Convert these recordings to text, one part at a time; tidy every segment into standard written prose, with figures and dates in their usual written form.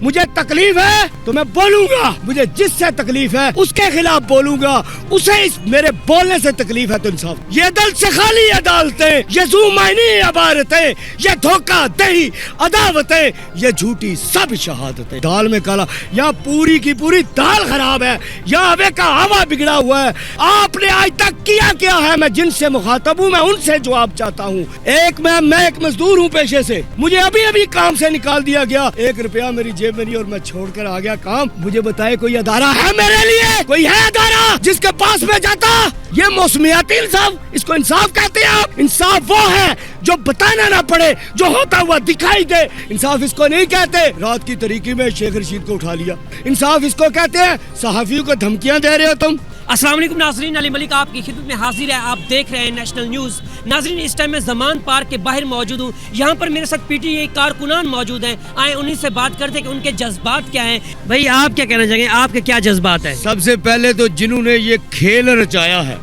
مجھے تکلیف ہے تو میں بولوں گا, مجھے جس سے تکلیف ہے اس کے خلاف بولوں گا, اسے اس میرے بولنے سے تکلیف ہے تو انصاف. یہ دل سے خالی عدالتیں, یہ زو معنی عبارتیں, یہ دھوکہ دہی عداوتیں, یہ جھوٹی سب شہادتیں. دال میں کالا, یہاں پوری کی پوری دال خراب ہے, یہاں ہوا کا ہوا بگڑا ہوا ہے. آپ نے آج تک کیا کیا ہے؟ میں جن سے مخاطب ہوں میں ان سے جواب چاہتا ہوں. میں ایک مزدور ہوں پیشے سے, مجھے ابھی کام سے نکال دیا گیا, 1 روپیہ میری جیب میں نہیں اور میں چھوڑ کر آ گیا کام. مجھے بتائے کوئی ادارہ ہے میرے لیے؟ کوئی ہے ادارہ جس کے پاس میں جاتا؟ یہ موسمیاتی انصاف, اس کو انصاف کہتے ہیں آپ؟ انصاف وہ ہے جو بتانا نہ پڑے, جو ہوتا ہوا دکھائی دے. انصاف اس کو نہیں کہتے رات کی طریقے میں شیخ رشید کو اٹھا لیا. انصاف اس کو کہتے ہیں صحافیوں کو دھمکیاں دے رہے ہو تم. السلام علیکم ناظرین, علی ملک آپ کی خدمت میں حاضر ہے. آپ دیکھ رہے ہیں نیشنل نیوز. ناظرین, اس ٹائم میں زمان پارک کے باہر موجود ہوں. یہاں پر میرے ساتھ پی ٹی آئی کارکنان موجود ہیں. آئیں انہیں سے بات کرتے ہیں کہ ان کے جذبات کیا ہیں. بھائی آپ کیا کہنا چاہیں گے, آپ کے کیا جذبات ہیں؟ سب سے پہلے تو جنہوں نے یہ کھیل رچایا ہے,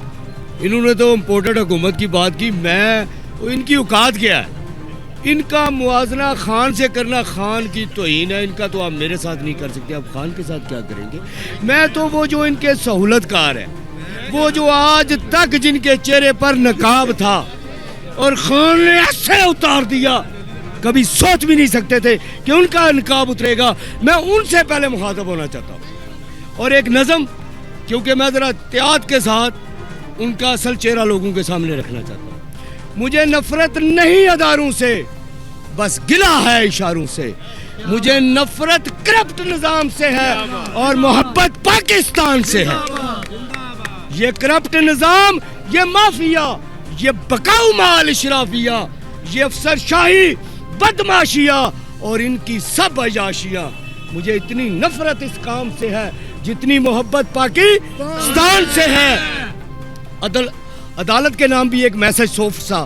انہوں نے تو امپورٹڈ حکومت کی بات کی. میں ان کی اوقات کیا ہے؟ ان کا موازنہ خان سے کرنا خان کی توہین ہے. ان کا تو آپ میرے ساتھ نہیں کر سکتے, آپ خان کے ساتھ کیا کریں گے؟ میں تو وہ جو ان کے سہولت کار ہے, وہ جو آج تک جن کے چہرے پر نقاب تھا اور خان نے ایسے اتار دیا, کبھی سوچ بھی نہیں سکتے تھے کہ ان کا نقاب اترے گا. میں ان سے پہلے مخاطب ہونا چاہتا ہوں. اور ایک نظم, کیونکہ میں ذرا احتیاط کے ساتھ ان کا اصل چہرہ لوگوں کے سامنے رکھنا چاہتا ہوں. مجھے نفرت نہیں اداروں سے, بس گلہ ہے اشاروں سے. مجھے نفرت کرپٹ نظام سے ہے اور محبت پاکستان سے ہے. یہ کرپٹ نظام, یہ مافیا, یہ بقاؤ مال اشرافیہ, یہ افسر شاہی, بدماشیاں اور ان کی سب عیاشیاں. مجھے اتنی نفرت اس کام سے ہے جتنی محبت پاکستان سے ہے. عدالت کے نام بھی ایک میسج صوف سا.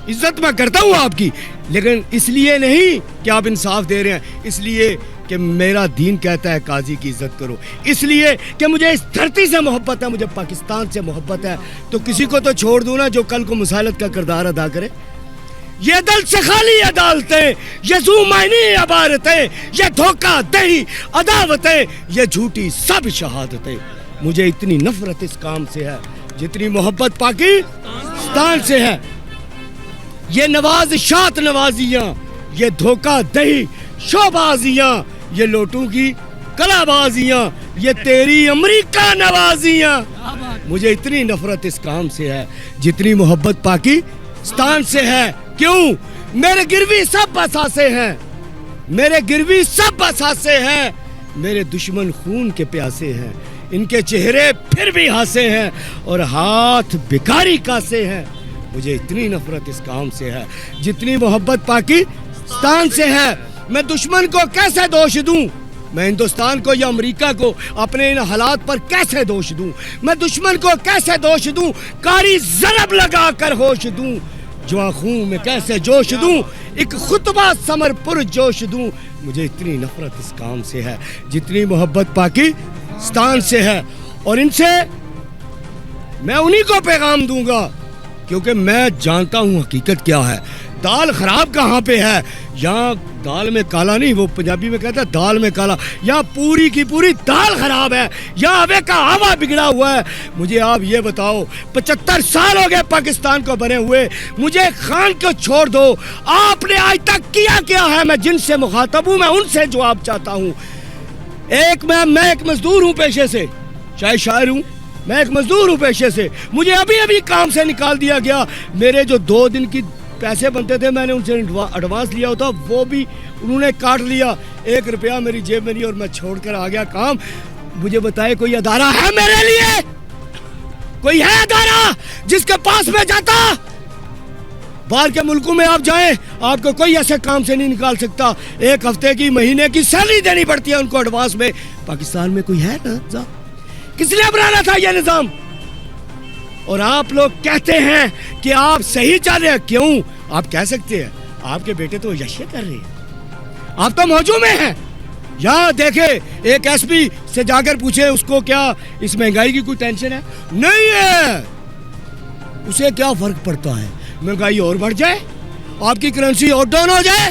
عزت میں کرتا ہوں آپ کی, لیکن اس لیے نہیں کہ آپ انصاف دے رہے ہیں, اس لیے کہ میرا دین کہتا ہے قاضی کی عزت کرو, اس لیے کہ مجھے اس دھرتی سے محبت ہے, مجھے پاکستان سے محبت ہے. تو کسی کو تو چھوڑ دوں نا جو کل کو مسائلت کا کردار ادا کرے. یہ دل سے خالی عدالتیں, یہ زو معنی عبارتیں, یہ دھوکہ دہی عداوتیں, یہ جھوٹی سب شہادتیں. مجھے اتنی نفرت اس کام سے ہے جتنی محبت پاکستان سے ہے. یہ نواز شات نوازیاں, یہ دھوکہ دہی شوبازیاں, یہ لوٹوں کی کلا بازیاں, یہ تیری امریکہ نوازیاں. مجھے اتنی نفرت اس کام سے ہے جتنی محبت پاکستان سے ہے. کیوں؟ میرے گروی سب بساسے ہیں, میرے گروی سب بساسے ہیں, میرے دشمن خون کے پیاسے ہیں. ان کے چہرے پھر بھی ہنسے ہیں اور ہاتھ بھکاری کاسے ہیں. مجھے اتنی نفرت اس کام سے ہے جتنی محبت پاکستان سے ہے. میں دشمن کو کیسے دوش دوں, میں ہندوستان کو یا امریکہ کو اپنے ان حالات پر کیسے دوش دوں؟ میں دشمن کو کیسے دوش دوں؟ کاری ضرب لگا کر ہوش دوں, جواں خون میں کیسے جوش دوں؟ ایک خطبہ ثمر پر جوش دوں. مجھے اتنی نفرت اس کام سے ہے جتنی محبت پاکستان سے ہے. اور ان سے میں انہی کو پیغام دوں گا کیونکہ میں جانتا ہوں حقیقت کیا ہے. دال خراب کہاں پہ ہے؟ یہاں دال میں کالا نہیں, وہ پنجابی میں کہتا ہے دال میں کالا. یہاں پوری کی پوری دال خراب ہے, یہاں ہوا کا ہوا بگڑا ہوا ہے. مجھے آپ یہ بتاؤ, 75 سال ہو گئے پاکستان کو بنے ہوئے, مجھے خان کو چھوڑ دو. آپ نے آج تک کیا کیا ہے؟ میں جن سے مخاطب ہوں میں ان سے جواب چاہتا ہوں. میں ایک مزدور ہوں پیشے سے, چاہے شاعر ہوں, میں ایک مزدور ہوں پیشے سے. مجھے ابھی کام سے نکال دیا گیا. میرے جو 2 دن کی پیسے بنتے تھے میں نے ان سے ایڈوانس لیا ہوتا, وہ بھی انہوں نے کاٹ لیا. 1 روپیہ میری جیب میں نہیں اور میں چھوڑ کر آ گیا کام. مجھے بتائے کوئی ادارہ ہے میرے لیے؟ کوئی ہے ادارہ جس کے پاس میں جاتا؟ باہر کے ملکوں میں آپ جائیں, آپ کو کوئی ایسے کام سے نہیں نکال سکتا. 1 ہفتے کی, مہینے کی سیلری دینی پڑتی ہے ان کو ایڈوانس میں. پاکستان میں کوئی ہے نا؟ کس لیے بنانا تھا یہ نظام؟ اور آپ لوگ کہتے ہیں کہ آپ صحیح چل رہے ہیں. کیوں؟ آپ کہہ سکتے ہیں آپ کے بیٹے تو یشے کر رہے ہیں, آپ تو موجود میں ہیں. یہاں دیکھیں, ایک ایس پی سے جا کر پوچھیں اس کو کیا اس مہنگائی کی کوئی ٹینشن ہے؟ نہیں ہے. اسے کیا فرق پڑتا ہے؟ مہنگائی اور بڑھ جائے, آپ کی کرنسی اور ڈاؤن ہو جائے,